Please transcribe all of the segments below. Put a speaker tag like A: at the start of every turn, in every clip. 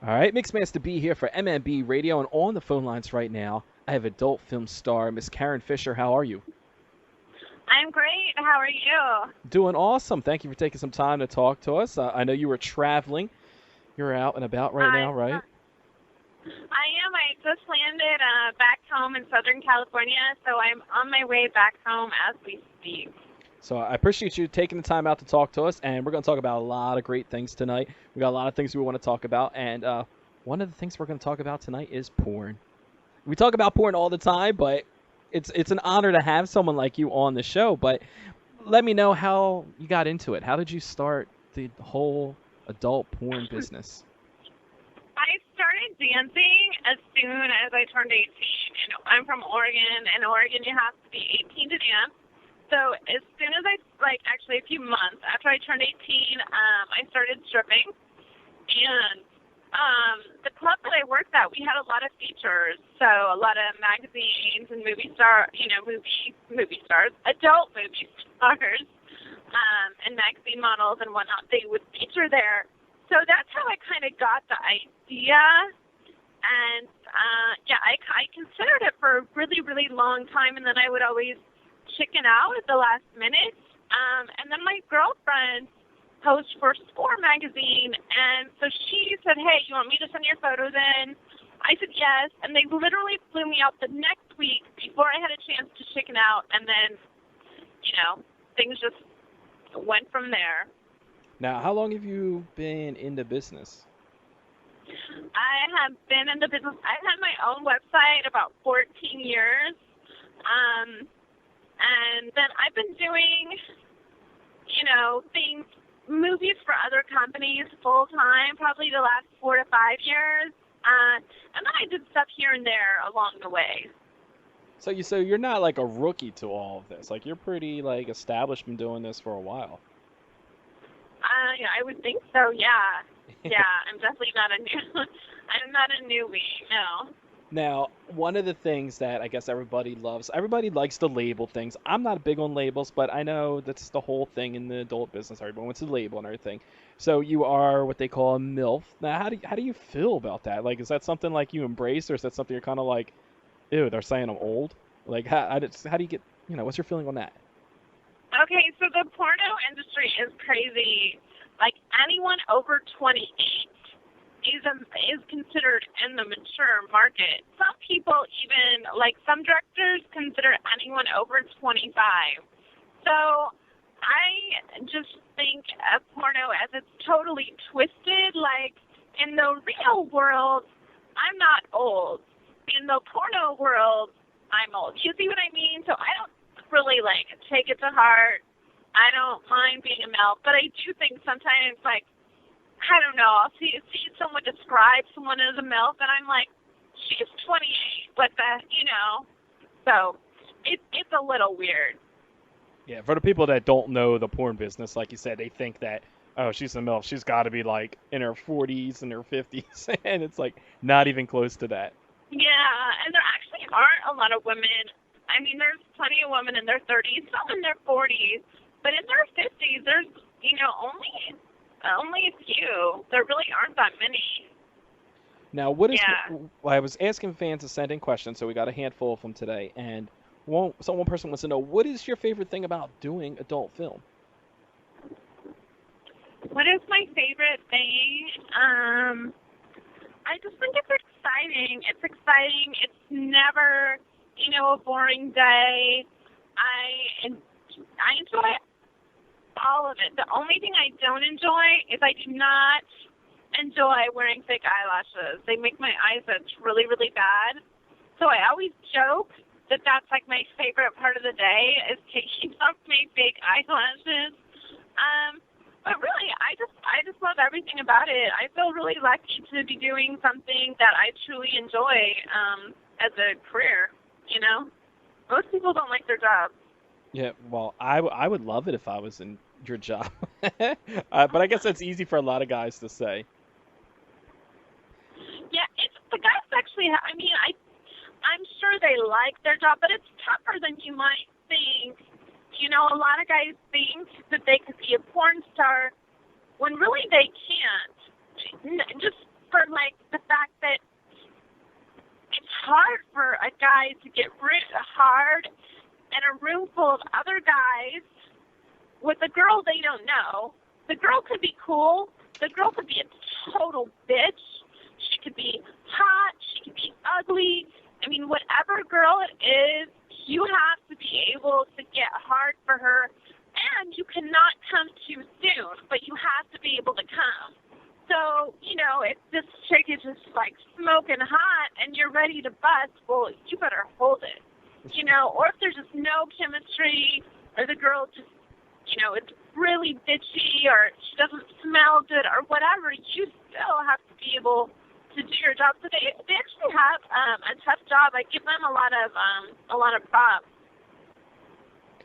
A: All right, Mixed Masta B here for MMB Radio, and on the phone lines right now, I have adult film star Miss Karen Fisher. How are you?
B: I'm great. How are you?
A: Doing awesome. Thank you for taking some time to talk to us. I know you were traveling. You're out and about right
B: I
A: now, right?
B: I am. I just landed back home in Southern California, so I'm on my way back home as we speak.
A: So I appreciate you taking the time out to talk to us, and we're going to talk about a lot of great things tonight. We got a lot of things we want to talk about, and one of the things we're going to talk about tonight is porn. We talk about porn all the time, but it's an honor to have someone like you on the show. But let me know how you got into it. How did you start the whole adult porn business?
B: I started dancing as soon as I turned 18. And I'm from Oregon. In Oregon, you have to be 18 to dance. So as soon as actually a few months after I turned 18, I started stripping. And the club that I worked at, we had a lot of features. So a lot of magazines and movie stars, adult movie stars, and magazine models and whatnot. They would feature there. So that's how I kind of got the idea. And I considered it for a really, really long time, and then I would always chicken out at the last minute. And then my girlfriend posed for Score magazine, and so she said, "Hey, you want me to send your photos in?" I said yes, and they literally flew me out the next week before I had a chance to chicken out, and then, things just went from there.
A: Now, how long have you been in the business?
B: I have been in the business. I've had my own website about 14 years. And then I've been doing, things, movies for other companies full time, probably the last 4 to 5 years. And then I did stuff here and there along the way.
A: So you're not like a rookie to all of this. Like you're pretty like established, been doing this for a while.
B: I would think so. Yeah. Yeah. I'm definitely not a new. I'm not a newbie. No.
A: Now, one of the things that I guess everybody loves, everybody likes to label things. I'm not big on labels, but I know that's the whole thing in the adult business. Everyone wants to label and everything. So you are what they call a MILF. Now, how do you feel about that? Like, is that something like you embrace, or is that something you're kind of like, ew, they're saying I'm old? Like, how do you get, what's your feeling on that?
B: Okay, so the porno industry is crazy. Like anyone over 28 is considered in the mature market. Some people even, like some directors, consider anyone over 25. So I just think of porno as it's totally twisted. Like in the real world, I'm not old. In the porno world, I'm old. You see what I mean? So I don't really take it to heart. I don't mind being a MILF, but I do think sometimes I don't know, I'll see someone describe someone as a MILF and I'm like, she's 28, but so it's a little weird.
A: Yeah, for the people that don't know the porn business, like you said, they think that, oh, she's a MILF. She's got to be like in her 40s and her 50s, and it's like not even close to that.
B: Yeah, and there actually aren't a lot of women. I mean, there's plenty of women in their 30s, some in their 40s, but in their 50s, there's, only a few. There really aren't that many.
A: Now, what is?
B: Yeah.
A: Well, I was asking fans to send in questions, so we got a handful of them today. And one person wants to know, what is your favorite thing about doing adult film?
B: What is my favorite thing? I just think it's exciting. It's exciting. It's never, a boring day. I enjoy all of it. The only thing I don't enjoy is I do not enjoy wearing fake eyelashes. They make my eyes itch really, really bad. So I always joke that that's like my favorite part of the day is taking off my fake eyelashes. But really, I just love everything about it. I feel really lucky to be doing something that I truly enjoy as a career. Most people don't like their job.
A: Yeah, well, I would love it if I was in your job, but I guess that's easy for a lot of guys to say.
B: Yeah, it's the guys actually. I mean, I'm sure they like their job, but it's tougher than you might think. A lot of guys think that they could be a porn star when really they can't. Just for hard for a guy to get hard in a room full of other guys with a girl they don't know. The girl could be cool. The girl could be a total bitch. She could be hot. She could be ugly. I mean, whatever girl it is, you have to be able to get hard for her. And you cannot come too soon, but you have to be able to come. So, if this chick is just like smoking hot and you're ready to bust, well, you better hold it. Or if there's just no chemistry, or the girl just, it's really bitchy, or she doesn't smell good, or whatever, you still have to be able to do your job. So they actually have a tough job. I give them a lot of props.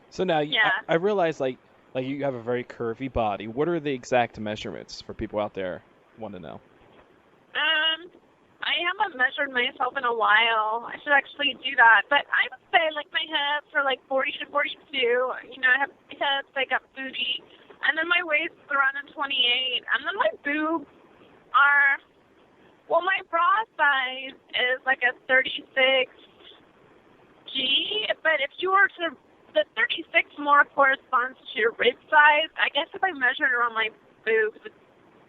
A: So now, I realize, like you have a very curvy body. What are the exact measurements for people out there want to know?
B: I haven't measured myself in a while. I should actually do that. But I would say, like, my hips are, like, 40 to 42. I have hips, I got booty. And then my waist is around a 28. And then my boobs are, well, my bra size is, like, a 36G. But if you were to, the 36 more corresponds to your rib size. I guess if I measured around my boobs, it'd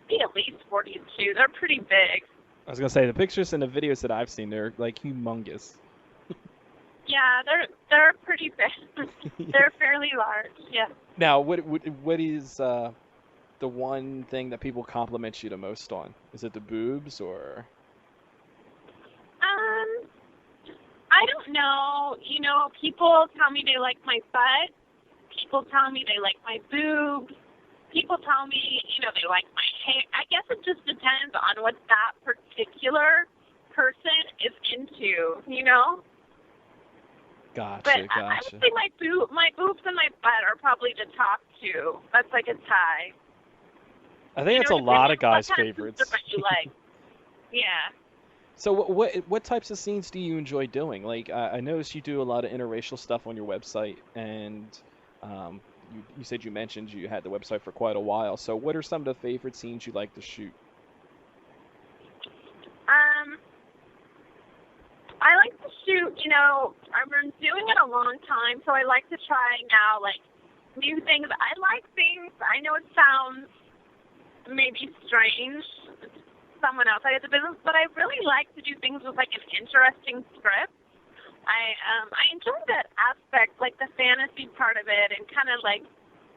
B: be at least 42. They're pretty big.
A: I was gonna say, the pictures and the videos that I've seen, they're like humongous.
B: Yeah, they're pretty big. They're fairly large. Yeah.
A: Now, what is the one thing that people compliment you the most on? Is it the boobs or?
B: I don't know. People tell me they like my butt. People tell me they like my boobs. People tell me, they like my hair. I guess it just depends on what that particular person is into,
A: Gotcha,
B: But
A: gotcha.
B: I would say my boobs and my butt are probably the top two. That's like a tie.
A: I think that's a lot of guys' favorites.
B: You like. Yeah.
A: So what types of scenes do you enjoy doing? Like, I noticed you do a lot of interracial stuff on your website, and you said you mentioned you had the website for quite a while. So what are some of the favorite scenes you like to shoot?
B: I like to shoot, I've been doing it a long time, so I like to try now, like, new things. I like things, I know it sounds maybe strange to someone outside of the business, but I really like to do things with, like, an interesting script. I enjoy that aspect, like the fantasy part of it, and kind of like,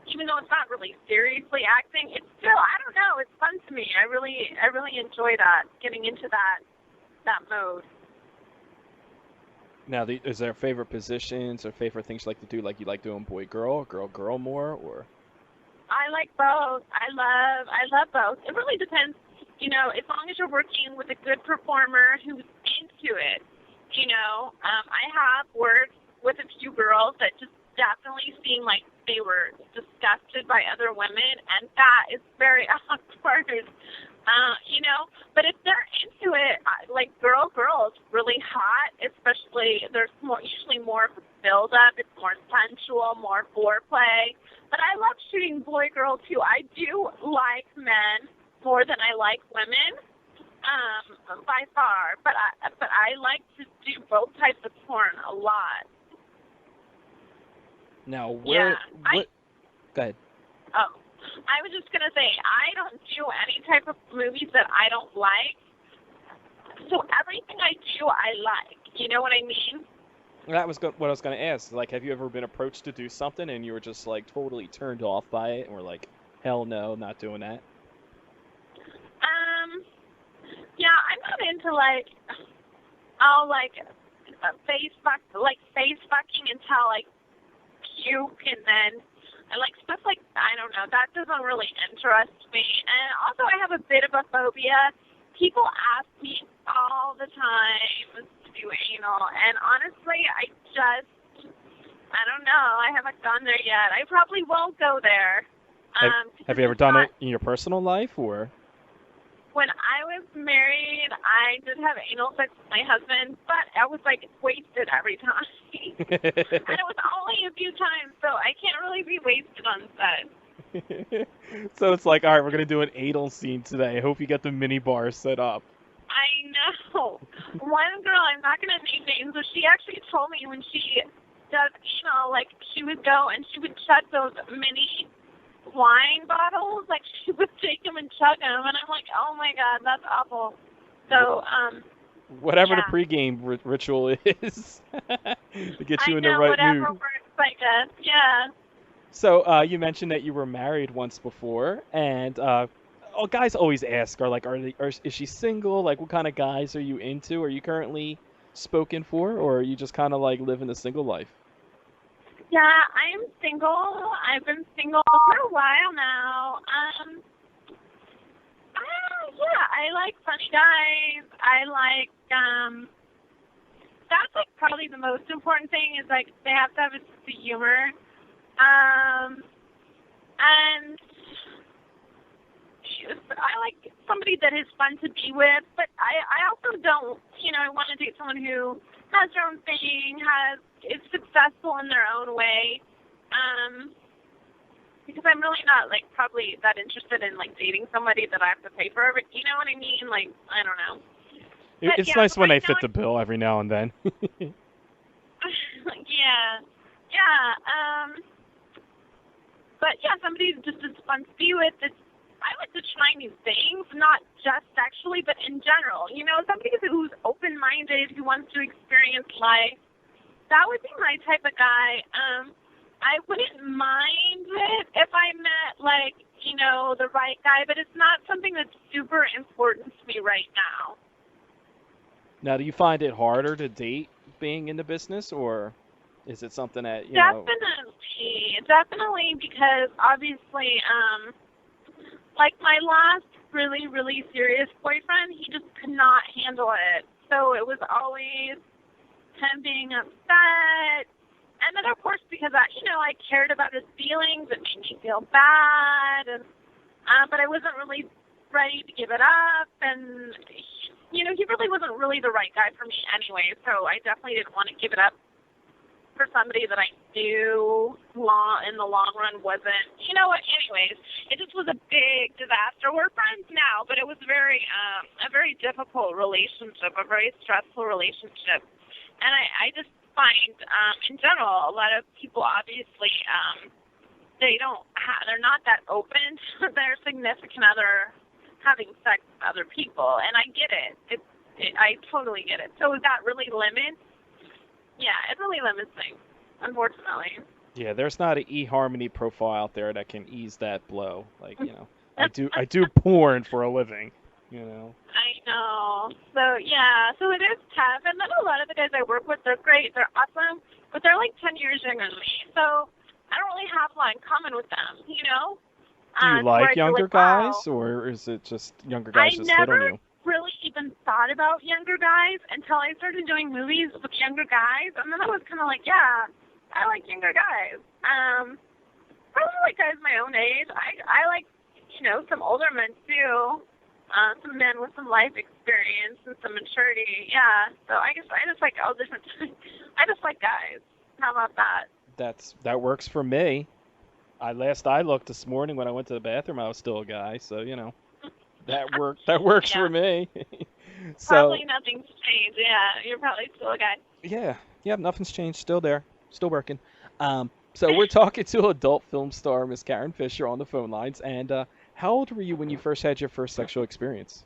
B: even though it's not really seriously acting, it's still, I don't know, it's fun to me. I really enjoy that, getting into that mode.
A: Now, is there favorite positions or favorite things you like to do? Like, you like doing boy-girl, girl-girl more, or? I
B: like both. I love both. It really depends, as long as you're working with a good performer who's into it. I have worked with a few girls that just definitely seemed like they were disgusted by other women, and that is very awkward. But if they're into it, like girl is really hot, especially there's usually more build-up, it's more sensual, more foreplay. But I love shooting boy-girl too. I do like men more than I like women, by far. But I like to do both types of porn a lot.
A: Now,
B: what?
A: Go ahead.
B: Oh. I was just going to say, I don't do any type of movies that I don't like. So everything I do, I like. You know what I mean?
A: That was what I was going to ask. Like, have you ever been approached to do something and you were just, like, totally turned off by it and were like, hell no, not doing that?
B: Yeah, I'm not into, face fucking until, puke, and then I like stuff like, I don't know, that doesn't really interest me. And also I have a bit of a phobia. People ask me all the time to do anal, and honestly, I don't know, I haven't gone there yet. I probably won't go there.
A: Have you ever done it in your personal life, or?
B: When I was married, I did have anal sex with my husband, but I was, wasted every time. And it was only a few times, so I can't really be wasted on set.
A: So it's like, all right, we're going to do an anal scene today. I hope you got the mini bar set up.
B: I know. One girl, I'm not going to name names, but she actually told me when she does anal, like, she would go and she would chug those mini wine bottles. Like, she would take them and chug them. And I'm like, oh, my God, that's awful. So,
A: whatever the pregame ritual is to get you in the right
B: whatever
A: mood.
B: works, I guess. Yeah.
A: So you mentioned that you were married once before, and guys always ask, is she single? Like, what kind of guys are you into? Are you currently spoken for, or are you just kind of like living a single life?
B: Yeah, I'm single. I've been single for a while now. Yeah, I like funny guys. I like, that's like probably the most important thing is like they have to have a sense of humor. And I like somebody that is fun to be with, but I also don't, I want to date someone who has their own thing, is successful in their own way. Because I'm really not, like, probably that interested in, like, dating somebody that I have to pay for every, you know what I mean? Like, I don't know.
A: It's nice when they fit the bill every now and then.
B: Yeah. But, yeah, somebody just is fun to be with. I like to try new things, not just sexually, but in general. Somebody who's open-minded, who wants to experience life. That would be my type of guy. I wouldn't mind it if I met, like, the right guy, but it's not something that's super important to me right now.
A: Now, do you find it harder to date being in the business, or is it something that,
B: Definitely, because obviously, like my last really, really serious boyfriend, he just could not handle it. So it was always him being upset. And then, of course, because I cared about his feelings, it made me feel bad. And, but I wasn't really ready to give it up. And, he really wasn't really the right guy for me anyway. So I definitely didn't want to give it up for somebody that I knew in the long run wasn't. You know what? Anyways, it just was a big disaster. We're friends now, but it was a very difficult relationship, a very stressful relationship. And I just find, in general, a lot of people obviously, they're not that open to their significant other having sex with other people, and I get it. I totally get it. So that really limits. Yeah, it really limits things, unfortunately.
A: Yeah, there's not an eHarmony profile out there that can ease that blow. Like, I do porn for a living. I
B: know. So, yeah. So it is tough. And then a lot of the guys I work with, they're great. They're awesome. But they're like 10 years younger than me. So I don't really have a lot in common with them,
A: Do you like younger guys? Or is it just younger guys just hit on you?
B: I never really even thought about younger guys until I started doing movies with younger guys. And then I was kind of like, yeah, I like younger guys. Probably like guys my own age. I like, some older men too. Some men with some life experience and some maturity. Yeah. So I guess I just like all different. I just like guys. How about that?
A: That works for me. I looked this morning when I went to the bathroom. I was still a guy, so that works. That works for me. So,
B: probably nothing's changed. Yeah, you're probably still a guy.
A: Yeah. Nothing's changed. Still there. Still working. So we're talking to adult film star Miss Karen Fisher on the phone lines, and how old were you when you first had your first sexual experience?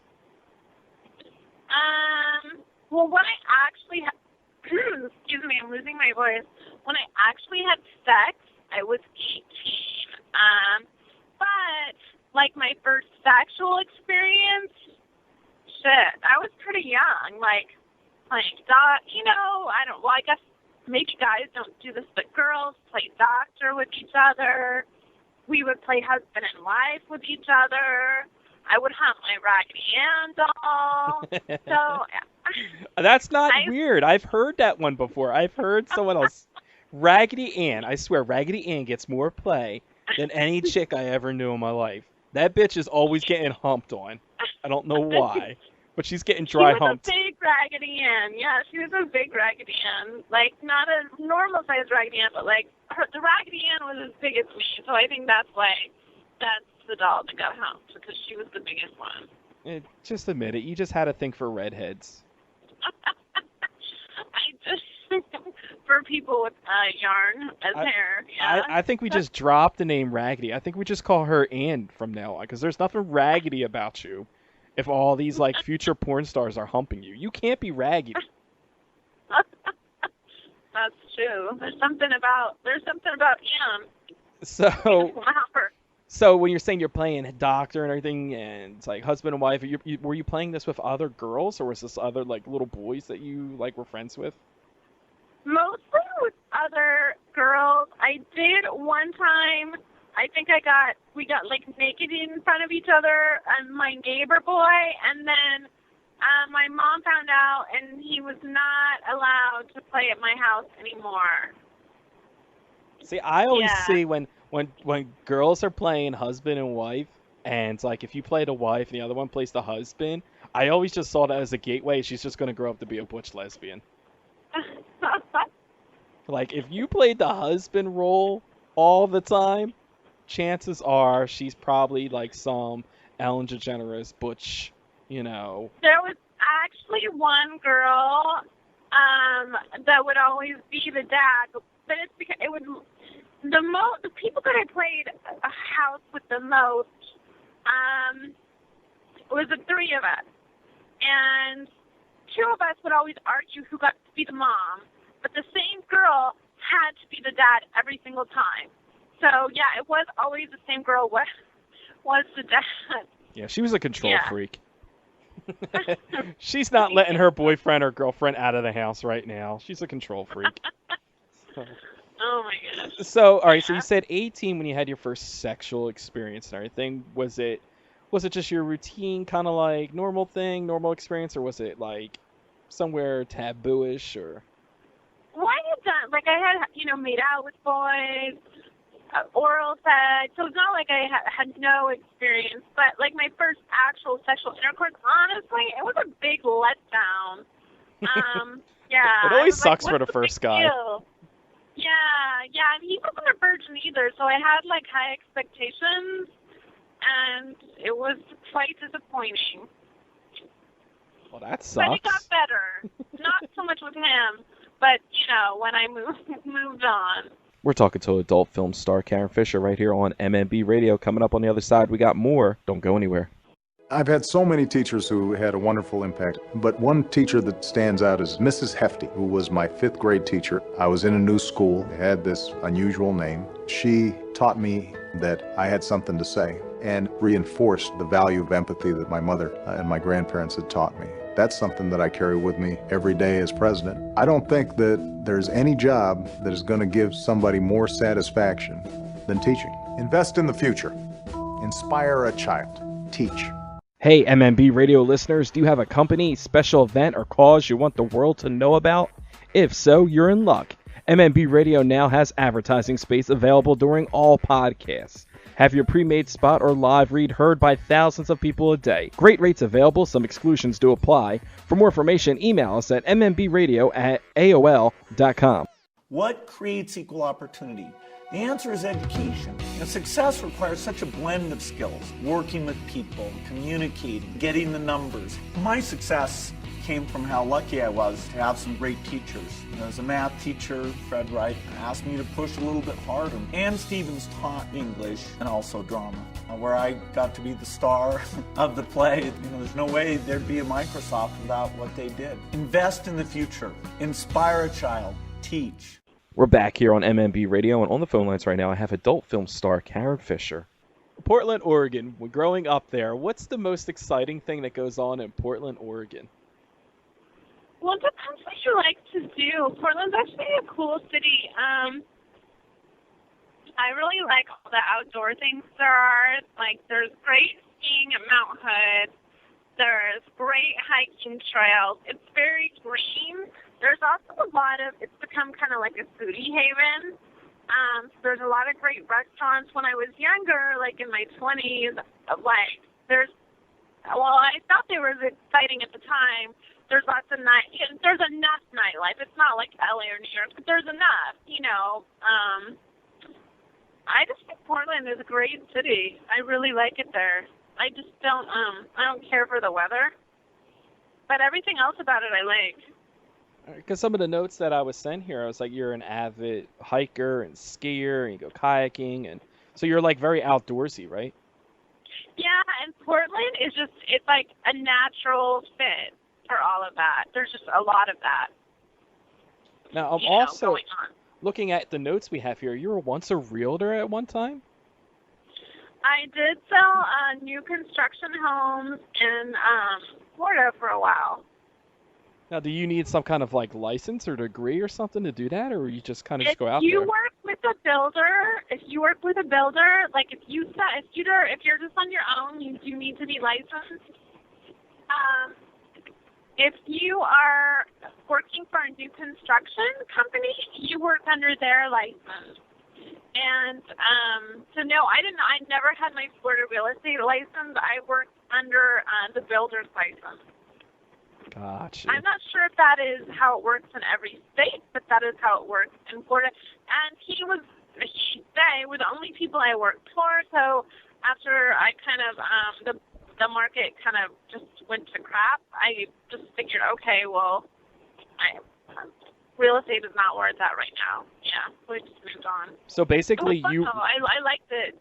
B: Well, when I actually excuse me, I'm losing my voice. When I actually had sex, I was 18. But like my first sexual experience, I was pretty young. Like playing I guess maybe guys don't do this, but girls play doctor with each other. We would play husband and wife with each other. I would hunt my Raggedy Ann doll. So
A: that's not weird. I've heard that one before. I've heard someone else. Raggedy Ann. I swear, Raggedy Ann gets more play than any chick I ever knew in my life. That bitch is always getting humped on. I don't know why, but she's getting dry humped.
B: She was a big Raggedy Ann. Yeah, she was a big Raggedy Ann. Like, not a normal-sized Raggedy Ann, but, like, the Raggedy Ann was as big as me. So I think that's why that's the doll that got humped, because she was the biggest one.
A: Just admit it. You just had a thing for redheads.
B: I just for people with yarn as hair. Yeah.
A: I think we just dropped the name Raggedy. I think we just call her Ann from now on, because there's nothing raggedy about you. If all these like future porn stars are humping you, you can't be raggedy.
B: That's true. There's something about Anne.
A: So,
B: Wow.
A: so when you're saying you're playing doctor and everything, and it's like husband and wife, were you playing this with other girls, or was this other like little boys that you like were friends with?
B: Mostly with other girls. I did one time. I think we got like naked in front of each other, and my neighbor boy, and then my mom found out, and he was not allowed to play at my house anymore.
A: See, I always see when girls are playing husband and wife, and it's like if you play the wife and the other one plays the husband, I always just saw that as a gateway. She's just going to grow up to be a butch lesbian. Like, if you played the husband role all the time, chances are she's probably like some Ellen DeGeneres butch, you know.
B: There was actually one girl that would always be the dad, but it's because it would the people that I played a house with the most was the three of us, and two of us would always argue who got to be the mom, but the same girl had to be the dad every single time. So yeah, it was always the same girl was the dad.
A: Yeah, she was a control freak. She's not letting her boyfriend or girlfriend out of the house right now. She's a control freak.
B: Oh my gosh.
A: So, all right, so you said 18 when you had your first sexual experience and everything. Was it just your routine kind of like normal experience, or was it like somewhere taboo-ish, or?
B: Well, I had done, like I had, made out with boys, oral sex, so it's not like I had no experience, but like my first actual sexual intercourse, honestly, it was a big letdown. Yeah.
A: It always sucks for the first guy.
B: Yeah, and he wasn't a virgin either, so I had like high expectations, and it was quite disappointing.
A: Well, that sucks.
B: But it got better. Not so much with him, but, when I moved on.
A: We're talking to adult film star Karen Fisher right here on MMB Radio. Coming up on the other side, we got more. Don't go anywhere.
C: I've had so many teachers who had a wonderful impact, but one teacher that stands out is Mrs. Hefty, who was my 5th grade teacher. I was in a new school, had this unusual name. She taught me that I had something to say and reinforced the value of empathy that my mother and my grandparents had taught me. That's something that I carry with me every day as president. I don't think that there's any job that is going to give somebody more satisfaction than teaching. Invest in the future. Inspire a child. Teach.
A: Hey, MMB Radio listeners, do you have a company, special event, or cause you want the world to know about? If so, you're in luck. MMB Radio now has advertising space available during all podcasts. Have your pre-made spot or live read heard by thousands of people a day. Great rates available, some exclusions do apply. For more information, email us at mmbradio@aol.com.
D: What creates equal opportunity? The answer is education. Success requires such a blend of skills, working with people, communicating, getting the numbers. My success came from how lucky I was to have some great teachers. As a math teacher, Fred Wright asked me to push a little bit harder. Ann Stevens taught English and also drama, where I got to be the star of the play. There's no way there'd be a Microsoft without what they did. Invest in the future. Inspire a child. Teach.
A: We're back here on MMB Radio, and on the phone lines right now, I have adult film star Karen Fisher. Portland, Oregon. When growing up there, what's the most exciting thing that goes on in Portland, Oregon?
B: Well, it depends what you like to do. Portland's actually a cool city. I really like all the outdoor things there are. Like, there's great skiing at Mount Hood. There's great hiking trails. It's very green. There's also it's become kind of like a foodie haven. So there's a lot of great restaurants. When I was younger, like in my 20s, I thought they were exciting at the time. There's lots of there's enough nightlife. It's not like LA or New York, but there's enough, I just think Portland is a great city. I really like it there. I just don't I don't care for the weather. But everything else about it I like.
A: Because some of the notes that I was sent here, I was like, you're an avid hiker and skier, and you go kayaking, and so you're like very outdoorsy, right?
B: Yeah, and Portland is just, it's like a natural fit for all of that. There's just a lot of that.
A: Now, I'm also
B: going on.
A: looking at the notes we have here. You were once a realtor at one time?
B: I did sell new construction homes in Florida for a while.
A: Now, do you need some kind of like license or degree or something to do that, or you just kind of just go out
B: If you
A: there?
B: work with a builder, like if you're just on your own, you do need to be licensed. If you are working for a new construction company, you work under their license. And so no, I never had my Florida real estate license. I worked under the builder's license.
A: Gotcha.
B: I'm not sure if that is how it works in every state, but that is how it works in Florida. And they were the only people I worked for. So after I kind of the market kind of just went to crap, I just figured, okay, well, real estate is not where it's at right now. Yeah, so I just moved on.
A: So basically,
B: I liked it,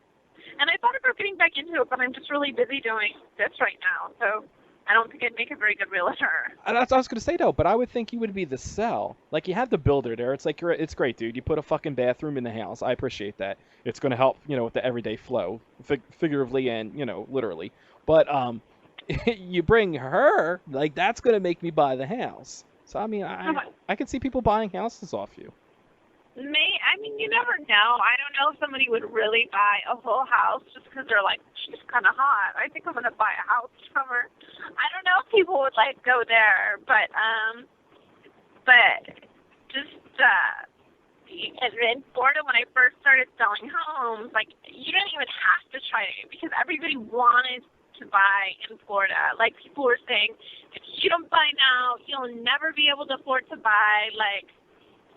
B: and I thought about getting back into it, but I'm just really busy doing this right now, so I don't think I'd make a very good realtor.
A: That's what I was gonna say though, but I would think you would be the sell. Like you have the builder there. It's like it's great, dude. You put a fucking bathroom in the house. I appreciate that. It's gonna help, with the everyday flow, figuratively and literally. But you bring her, like that's gonna make me buy the house. So I mean, I can see people buying houses off you.
B: You never know. I don't know if somebody would really buy a whole house just because they're like, she's kind of hot. I think I'm going to buy a house from her. I don't know if people would like go there, but just in Florida when I first started selling homes, like you didn't even have to try it because everybody wanted to buy in Florida. Like people were saying, if you don't buy now, you'll never be able to afford to buy. Like,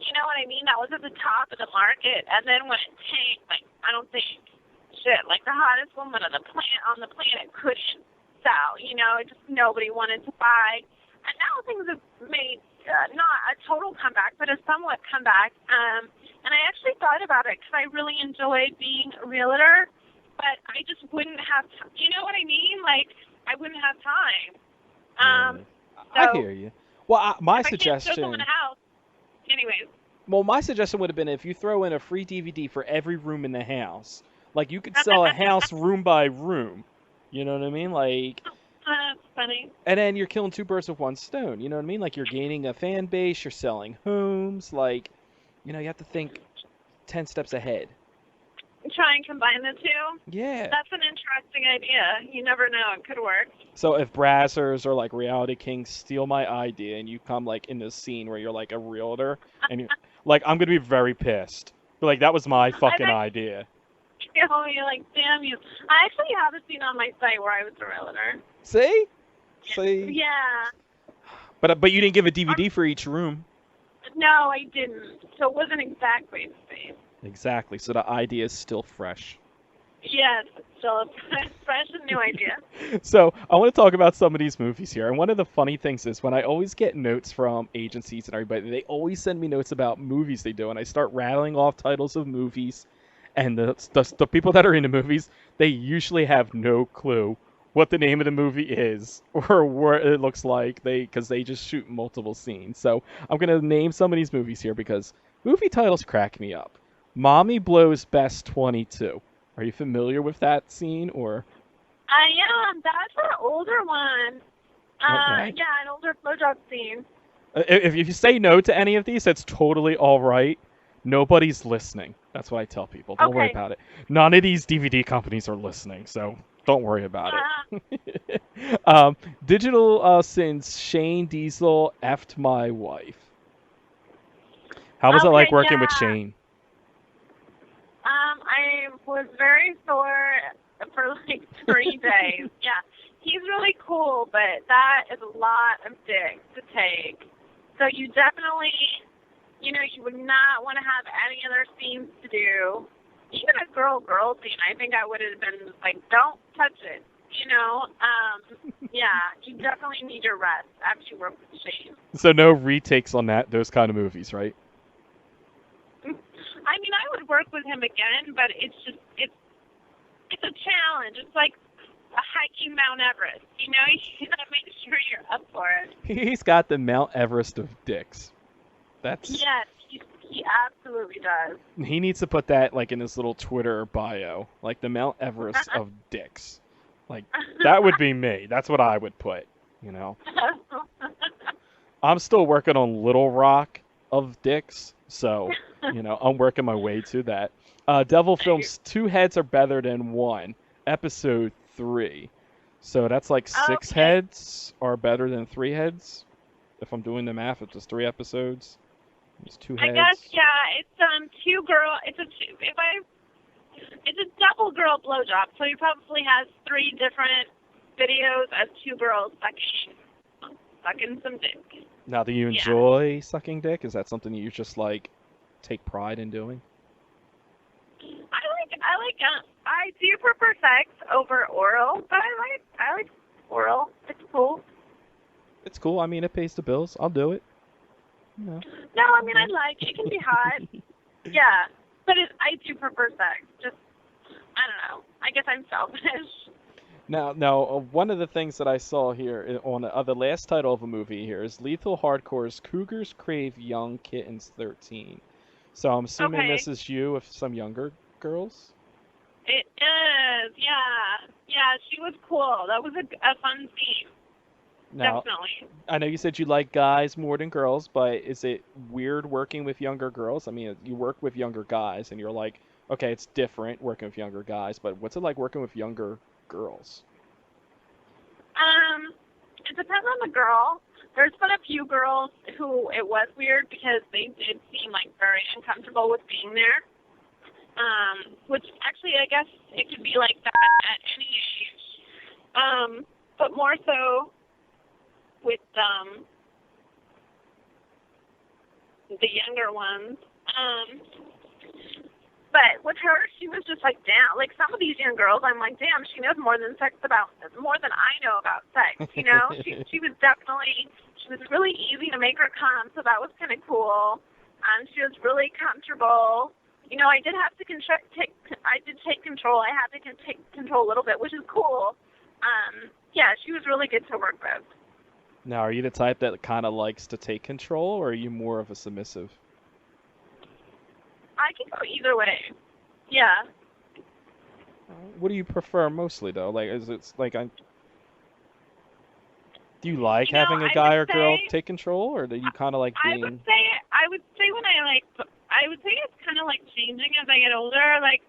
B: you know what I mean? That was at the top of the market. And then when it tanked, like, I don't think, like the hottest woman on the planet couldn't sell. Just nobody wanted to buy. And now things have made not a total comeback, but a somewhat comeback. And I actually thought about it because I really enjoyed being a realtor, but I just wouldn't have time. You know what I mean? Like, I wouldn't have time.
A: I hear you. Well, my suggestion.
B: I can't show someone a house. Anyways.
A: Well, my suggestion would have been if you throw in a free DVD for every room in the house, like you could sell a house room by room. You know what I mean? Like.
B: That's funny.
A: And then you're killing two birds with one stone. You know what I mean? Like you're gaining a fan base, you're selling homes. Like, you have to think 10 steps ahead.
B: Try and combine the two?
A: Yeah.
B: That's an interesting idea. You never know. It could work.
A: So if Brazzers or like Reality Kings steal my idea and you come like in this scene where you're like a realtor and you're like, I'm going to be very pissed. But like, that was my fucking idea.
B: Oh, you're like, damn you. I actually have a scene on my site where I was a realtor.
A: See?
B: Yeah.
A: But you didn't give a DVD for each room.
B: No, I didn't. So it wasn't exactly the same.
A: Exactly. So the idea is still fresh.
B: Yes, it's still a fresh and new idea.
A: So I want to talk about some of these movies here. And one of the funny things is when I always get notes from agencies and everybody, they always send me notes about movies they do. And I start rattling off titles of movies. And the people that are into movies, they usually have no clue what the name of the movie is or what it looks like because they just shoot multiple scenes. So I'm going to name some of these movies here because movie titles crack me up. Mommy Blows Best 22. Are you familiar with that scene or?
B: I am. That's an older one.
A: Okay.
B: Yeah, an older blowjob scene.
A: If you say no to any of these, that's totally all right. Nobody's listening. That's what I tell people. Don't worry about it. None of these DVD companies are listening, so don't worry about it. Digital since Shane Diesel effed my wife. How was it like working with Shane?
B: I was very sore for like 3 days. Yeah, he's really cool, but that is a lot of dick to take. So you definitely, you would not want to have any other scenes to do. Even a girl scene, I think I would have been like, don't touch it. Yeah, you definitely need your rest after you work with Shane.
A: So no retakes on those kind of movies, right?
B: I mean, I would work with him again, but it's a challenge. It's like hiking Mount Everest. You gotta make sure you're up for it.
A: He's got the Mount Everest of dicks.
B: Yes, he absolutely does.
A: He needs to put that like in his little Twitter bio, like the Mount Everest of dicks. Like that would be me. That's what I would put. I'm still working on Little Rock of dicks, so I'm working my way to that. Devil Films 2 heads are better than 1. Episode 3. So that's like 6 heads are better than 3 heads. If I'm doing the math, it's just 3 episodes. It's 2 heads.
B: I guess, yeah. It's 2 girl. It's a double girl blowjob. So he probably has 3 different videos of 2 girls sucking some dick.
A: Now, do you enjoy sucking dick? Is that something you just like take pride in doing?
B: I do prefer sex over oral, but I like oral. It's cool.
A: It's cool. I mean, it pays the bills. I'll do it.
B: No, I mean, it can be hot. Yeah, but I do prefer sex. Just, I don't know. I guess I'm selfish.
A: Now, one of the things that I saw here on the last title of a movie here is Lethal Hardcore's Cougars Crave Young Kittens 13. So I'm assuming this is you with some younger girls?
B: It is, yeah. Yeah, she was cool. That was a fun scene.
A: Now,
B: definitely.
A: I know you said you like guys more than girls, but is it weird working with younger girls? I mean, you work with younger guys, and you're like, okay, it's different working with younger guys, but what's it like working with younger girls?
B: It depends on the girl. There's been a few girls who it was weird because they did seem like very uncomfortable with being there. Which actually, I guess it could be like that at any age. But more so with the younger ones. But with her, she was just like, damn. Like some of these young girls, I'm like, damn, she knows more than I know about sex. She was really easy to make her come, so that was kind of cool. She was really comfortable. I did have to take control. I had to take control a little bit, which is cool. Yeah, she was really good to work with.
A: Now, are you the type that kind of likes to take control, or are you more of a submissive?
B: I can go either way. Yeah.
A: What do you prefer mostly, though? Like, is it like do you like having a guy or girl take control, or do you kind of like being?
B: I would say it's kind of like changing as I get older. Like,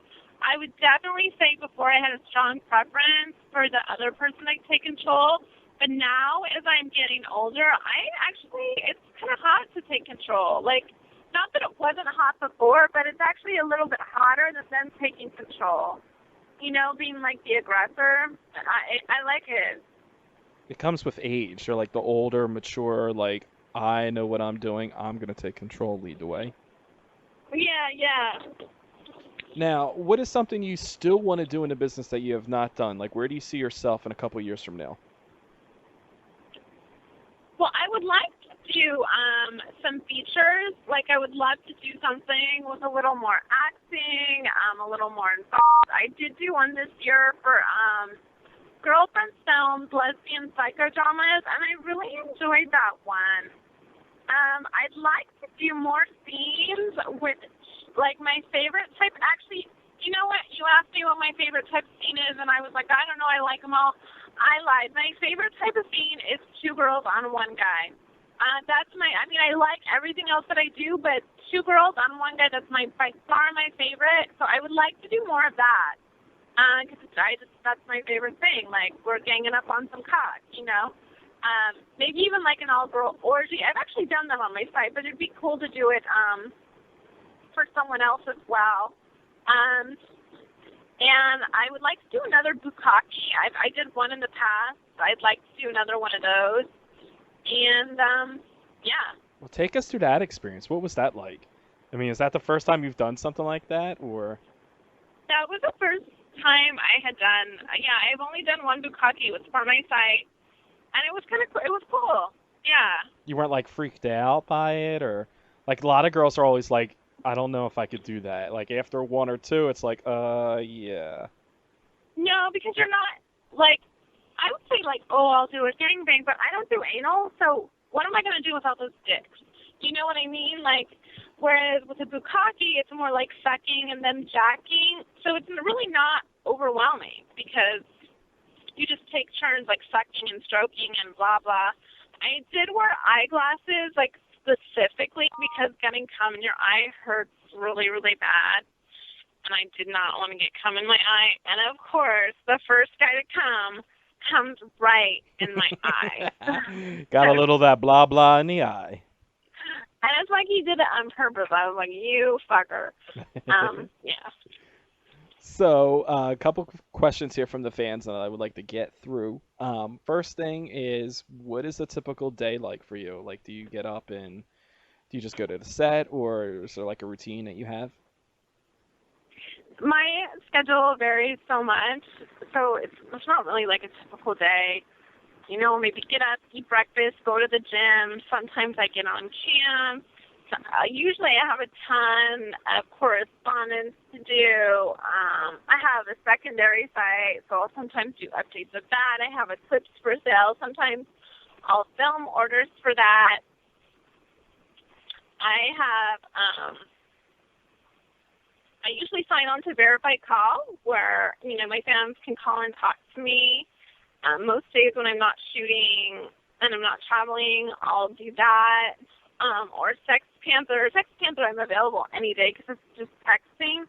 B: I would definitely say before I had a strong preference for the other person to take control. But now, as I'm getting older, it's kind of hot to take control. Like, not that it wasn't hot before, but it's actually a little bit hotter than them taking control. Being like the aggressor. I like it.
A: It comes with age. Or like the older, mature, like, I know what I'm doing. I'm going to take control, lead the way.
B: Yeah.
A: Now, what is something you still want to do in the business that you have not done? Like, where do you see yourself in a couple years from now?
B: Well, I would like to do some features. Like, I would love to do something with a little more acting, a little more involved. I did do one this year for Girlfriend Films, lesbian psychodramas, and I really enjoyed that one. I'd like to do more scenes with, like, my favorite type. Actually, you know what? You asked me what my favorite type of scene is, and I was like, I don't know. I like them all. I lied. My favorite type of scene is 2 girls on 1 guy. I like everything else that I do, but 2 girls on 1 guy, that's by far my favorite. So I would like to do more of that. Because that's my favorite thing. Like, we're ganging up on some cock, Maybe even like an all-girl orgy. I've actually done them on my site, but it'd be cool to do it for someone else as well. And I would like to do another bukkake. I did one in the past. I'd like to do another one of those. And, yeah.
A: Well, take us through that experience. What was that like? I mean, is that the first time you've done something like that, or?
B: That was the time I had done, I've only done one bukkake. It was for my site, and it was kind of it was cool. Yeah.
A: You weren't like freaked out by it, or like a lot of girls are always like, I don't know if I could do that. Like after one or two, it's like, yeah.
B: No, because you're not like, I would say like, oh, I'll do a gangbang, but I don't do anal, so what am I gonna do without those dicks? You know what I mean? Like, whereas with a bukkake, it's more like sucking and then jacking, so it's really not overwhelming because you just take turns like sucking and stroking and blah blah. I did wear eyeglasses like specifically because getting cum in your eye hurts really, really bad. And I did not want to get cum in my eye. And of course, the first guy to come comes right in my eye.
A: Got a little of that blah blah in the eye.
B: And it's like he did it on purpose. I was like, you fucker. Yeah.
A: So, a couple questions here from the fans that I would like to get through. First thing is, what is a typical day like for you? Like, do you get up and do you just go to the set, or is there like a routine that you have?
B: My schedule varies so much, so it's not really like a typical day. You know, maybe get up, eat breakfast, go to the gym. Sometimes I get on cam. Usually I have a ton of correspondence to do. I have a secondary site, so I'll sometimes do updates of that. I have clips for sale. Sometimes I'll film orders for that. I usually sign on to Verified Call, where, you know, my fans can call and talk to me. Most days when I'm not shooting and I'm not traveling, I'll do that. Or Sex Panther. Sex Panther, I'm available any day because it's just texting.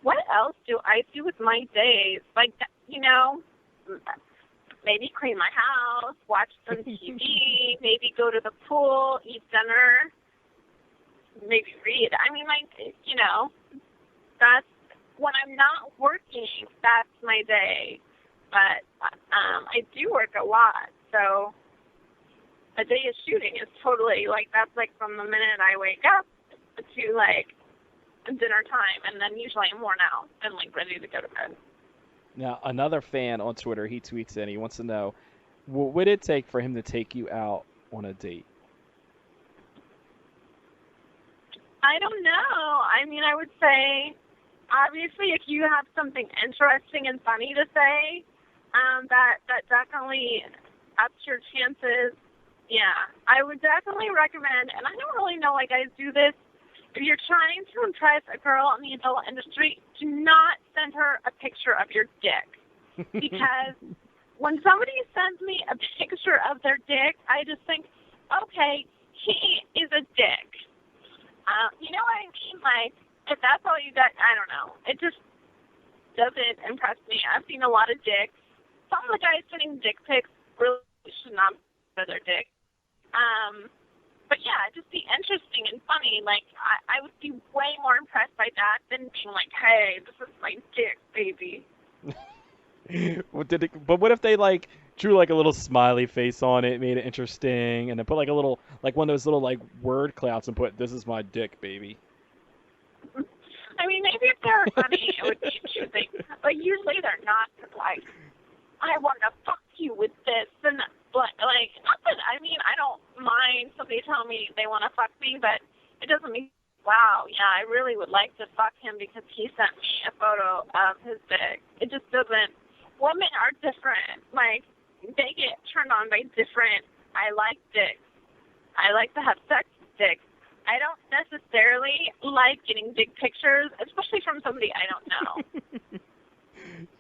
B: What else do I do with my days? Like, you know, maybe clean my house, watch some TV, maybe go to the pool, eat dinner, maybe read. I mean, like, you know, that's when I'm not working, that's my day. But I do work a lot, so a day of shooting is totally, like, that's, like, from the minute I wake up to, like, dinner time, and then usually I'm worn out and, like, ready to go to bed.
A: Now, another fan on Twitter, he tweets in, he wants to know, what would it take for him to take you out on a date?
B: I don't know. I mean, I would say, obviously, if you have something interesting and funny to say, that definitely ups your chances. Yeah, I would definitely recommend, and I don't really know why guys do this, if you're trying to impress a girl in the adult industry, do not send her a picture of your dick. Because when somebody sends me a picture of their dick, I just think, okay, he is a dick. You know what I mean? Like, if that's all you got, I don't know. It just doesn't impress me. I've seen a lot of dicks. Some of the guys sending dick pics really should not be their dick. But yeah, just be interesting and funny. Like, I would be way more impressed by that than being like, hey, this is my dick, baby.
A: But what if they, like, drew, like, a little smiley face on it, made it interesting, and then put, like, a little, like, one of those little, like, word clouds and put, this is my dick, baby.
B: I mean, maybe if they're funny, it would be interesting. But usually they're not, like, I want to fuck you with this, and like, not that, I mean, I don't mind somebody telling me they want to fuck me, but it doesn't mean, wow, yeah, I really would like to fuck him because he sent me a photo of his dick. It just doesn't, women are different. Like, they get turned on by different, I like dicks. I like to have sex with dicks. I don't necessarily like getting dick pictures, especially from somebody I don't know.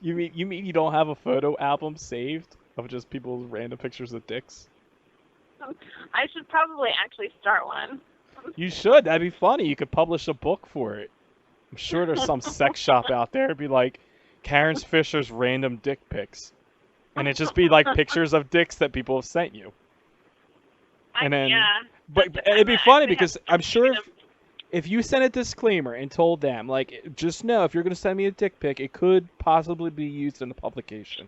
A: You mean you don't have a photo album saved of just people's random pictures of dicks?
B: I should probably actually start one.
A: You should. That'd be funny. You could publish a book for it. I'm sure there's some sex shop out there. It'd be like Karen Fisher's random dick pics. And it'd just be like pictures of dicks that people have sent you. And then,
B: yeah.
A: But it'd be funny because I'm sure if you sent a disclaimer and told them, like, just know if you're going to send me a dick pic, it could possibly be used in the publication.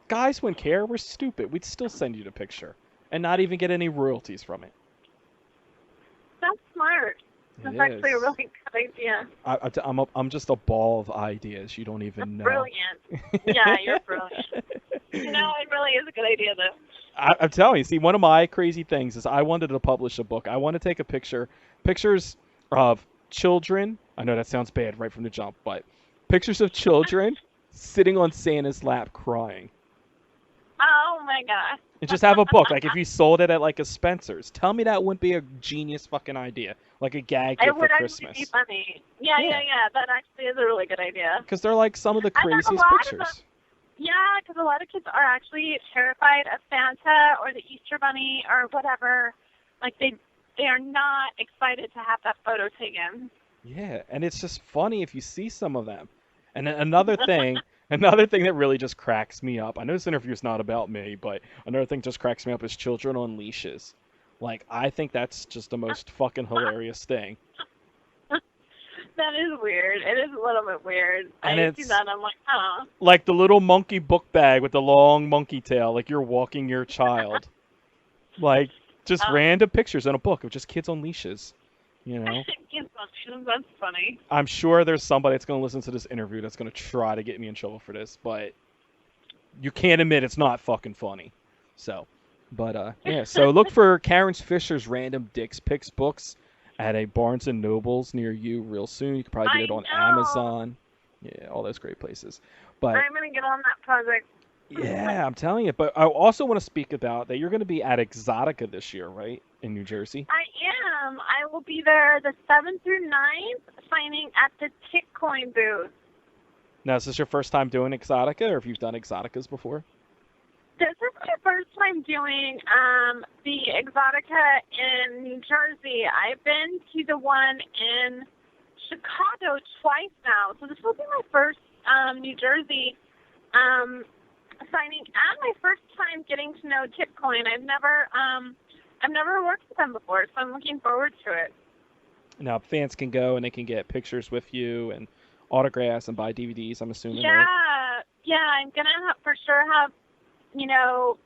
A: Guys wouldn't care. We're stupid. We'd still send you the picture and not even get any royalties from it.
B: That's smart.
A: It
B: That's actually a
A: is.
B: really good idea.
A: I'm just a ball of ideas. You don't
B: You're
A: even know.
B: brilliant. Yeah, you're brilliant. No, it really is a good idea, though.
A: I'm telling you. See, one of my crazy things is I wanted to publish a book. I want to take pictures of children. I know that sounds bad right from the jump, but pictures of children sitting on Santa's lap crying.
B: Oh my gosh.
A: And just have a book. Like if you sold it at like a Spencer's, tell me that wouldn't be a genius fucking idea. Like a gag
B: It
A: gift for
B: would actually
A: Christmas.
B: be funny. Yeah. That actually is a really good idea.
A: Because they're like some of the
B: I know a
A: craziest
B: lot of
A: pictures.
B: Yeah, because a lot of kids are actually terrified of Santa or the Easter Bunny or whatever. Like they are not excited to have that photo taken.
A: Yeah, and it's just funny if you see some of them. And then another thing that really just cracks me up. I know this interview is not about me, but another thing just cracks me up is children on leashes. Like I think that's just the most fucking hilarious thing.
B: That is weird. It is a little bit weird.
A: And
B: I see
A: it's-
B: that and I'm like, huh.
A: Like the little monkey book bag with the long monkey tail, like you're walking your child. Like just random pictures in a book of just kids on leashes. You know?
B: That's funny.
A: I'm sure there's somebody that's going to listen to this interview that's going to try to get me in trouble for this, but you can't admit it's not fucking funny. So, but yeah, so look for Karen Fisher's Random Dicks Pics books at a Barnes & Noble's near you real soon. You can probably get it on Amazon. Yeah, all those great places. But
B: I'm going to get on that project.
A: yeah, I'm telling you. But I also want to speak about that you're going to be at Exotica this year, right? In New Jersey?
B: I am. I will be there the 7th through 9th, signing at the Tickcoin booth.
A: Now, is this your first time doing Exotica, or have you done Exoticas before?
B: This is my first time doing the Exotica in New Jersey. I've been to the one in Chicago twice now, so this will be my first New Jersey signing and my first time getting to know Tickcoin. I've never worked with them before, so I'm looking forward to it.
A: Now, fans can go and they can get pictures with you and autographs and buy DVDs, I'm assuming,
B: Yeah,
A: right?
B: yeah, I'm going to for sure have, you know,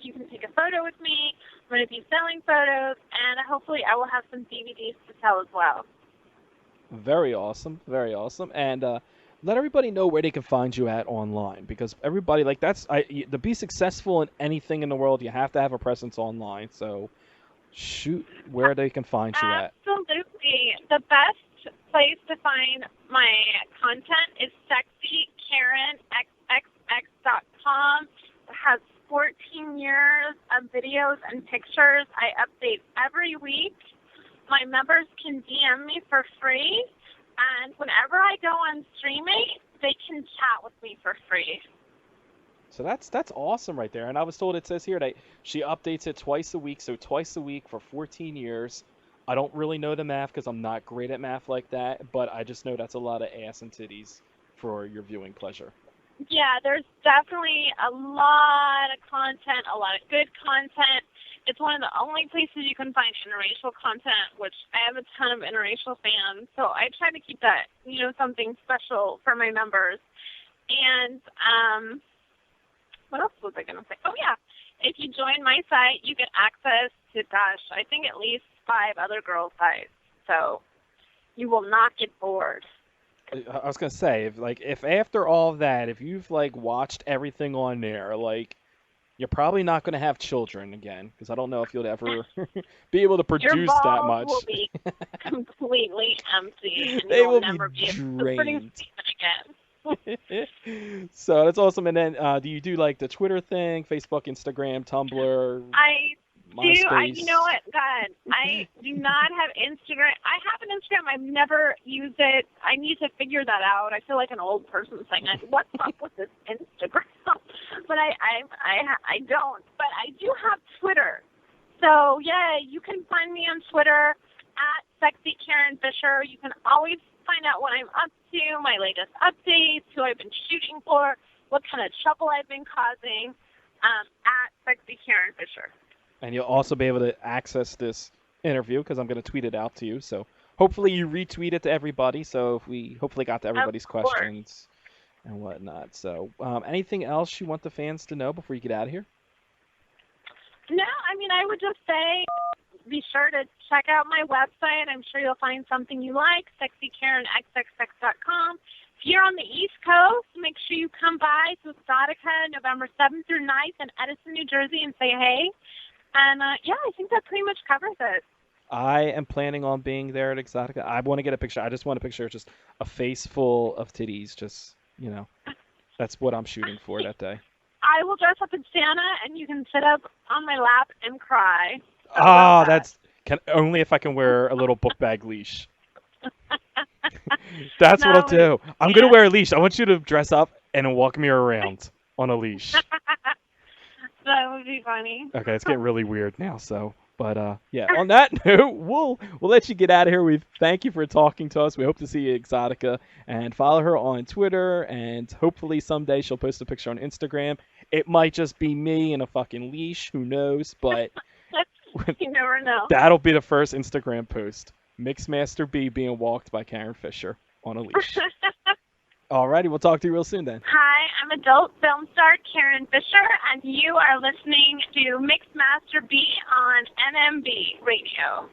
B: you can take a photo with me. I'm going to be selling photos, and hopefully I will have some DVDs to sell as well.
A: Very awesome, very awesome. And let everybody know where they can find you at online, because everybody, like, to be successful in anything in the world, you have to have a presence online. So shoot where they can find you at.
B: Absolutely. The best place to find my content is sexykarenxxx.com. It has 14 years of videos and pictures. I update every week. My members can DM me for free, and whenever I go on streaming, they can chat with me for free.
A: So that's awesome right there. And I was told it says here that she updates it twice a week, so twice a week for 14 years. I don't really know the math because I'm not great at math like that, but I just know that's a lot of ass and titties for your viewing pleasure.
B: Yeah, there's definitely a lot of content, a lot of good content. It's one of the only places you can find interracial content, which I have a ton of interracial fans. So I try to keep that, you know, something special for my members. And what else was I going to say? Oh, yeah. If you join my site, you get access to, I think at least 5 other girls' sites. So you will not get bored.
A: I was gonna say, if after all of that, if you've watched everything on there, you're probably not gonna have children again, because I don't know if you'll ever be able to produce that much.
B: Your balls will be completely empty, and
A: They
B: you'll
A: will
B: never
A: be
B: be able to
A: drained.
B: produce even again.
A: So that's awesome. And then, do you do the Twitter thing, Facebook, Instagram, Tumblr?
B: MySpace. You know what, God, I do not have Instagram. I have an Instagram. I've never used it. I need to figure that out. I feel like an old person saying, what's up with this Instagram? But I don't. But I do have Twitter. So, yeah, you can find me on Twitter at Sexy Karen Fisher. You can always find out what I'm up to, my latest updates, who I've been shooting for, what kind of trouble I've been causing, at Sexy Karen Fisher.
A: And you'll also be able to access this interview because I'm going to tweet it out to you. So hopefully you retweet it to everybody. So if we hopefully got to everybody's questions and whatnot. So anything else you want the fans to know before you get out of here?
B: No, I mean, I would just say be sure to check out my website. I'm sure you'll find something you like, sexykarenxxx.com. If you're on the East Coast, make sure you come by to Exotica November 7th through 9th in Edison, New Jersey, and say hey. And, yeah, I think that pretty much covers it.
A: I am planning on being there at Exotica. I want to get a picture. I just want a picture of just a face full of titties. Just, that's what I'm shooting for that day.
B: I will dress up as Santa, and you can sit up on my lap and cry.
A: Only if I can wear a little book bag leash. That's what I'll do. I'm going to wear a leash. I want you to dress up and walk me around on a leash.
B: That would be funny.
A: Okay, it's getting really weird now, so... But, yeah, on that note, we'll let you get out of here. We thank you for talking to us. We hope to see you at Exotica. And follow her on Twitter. And hopefully someday she'll post a picture on Instagram. It might just be me in a fucking leash. Who knows? But
B: you never know.
A: That'll be the first Instagram post. Mixmaster B being walked by Karen Fisher on a leash. Alrighty, we'll talk to you real soon then.
B: Hi, I'm adult film star Karen Fisher, and you are listening to Mixmaster B on MMB Radio.